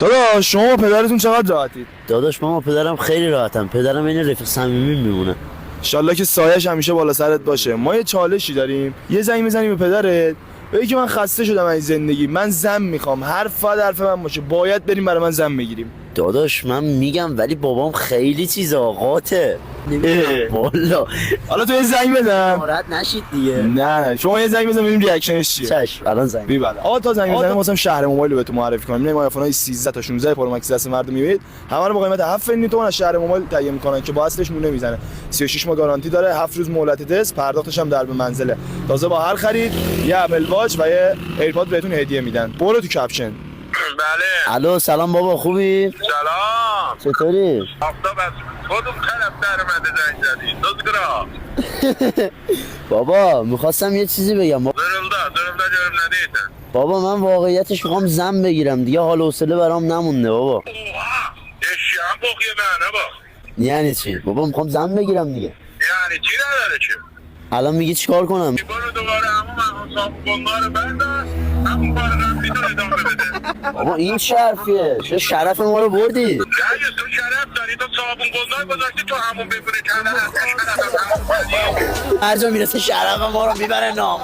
داداش شما پدرتون چقدر راحتید؟ داداش من با پدرم خیلی راحتم. پدرم این رفیق صمیمی میمونه. انشالله که سایه‌اش همیشه بالا سرت باشه. ما یه چالشی داریم، یه زنگ میزنیم به پدرت بگی که من خسته شدم از زندگی، من زن میخوام، حرف من باشه، باید بریم برای من زن بگیریم. داداش من میگم ولی بابام خیلی چیز آقاته. والا حالا تو یه زنگ بزن. ناراحت نشید دیگه. نه شما یه زنگ بزن ببینیم ریاکشنش چیه. چش الان زنگ بیبله. آقا تا زنگ بزنیم واسم شهر موبایل رو بهتون معرفی کنم. این آیفونای 13 تا 16 پرو مکس دست مردم میبینید همه رو با قیمت 7 میلیون تومان از شهر موبایل تهیه میکنن که با اصلش نون نمیزنه. 36 ماه گارانتی داره، 7 روز مهلت تست، پرداختش هم در به منزله. تازه با هر خرید یه اپل واچ و یه ایرپاد بهتون هدیه میدن. برو تو کپشن. بله. الو سلام بابا، خوبی؟ سلام. چطوری؟ آفتاب از کدوم طرف در اومده زنگ زدی؟ دزگرا. بابا میخواستم یه چیزی بگم. درمده جرم ندیدن. بابا من واقعیتش میخوام زن بگیرم دیگه، حال و حوصله برام نمونده بابا. اوها. اشیام بخیه معنی با. یعنی چی؟ بابا میخوام زن بگیرم دیگه. یعنی چی نداره چه؟ الان میگی چیکار کنم؟ برو دوباره همون صاحب گنگاه رو بردار، همون کار قبلی رو ادامه بده. بابا این چه حرفیه؟ چه شرف ما رو بردی؟ نه تو شرف داری، تو صابون گنگاه گذاشتی تو همون ببونه کنه. همون هر جا میرسه شرف ما رو میبره نام.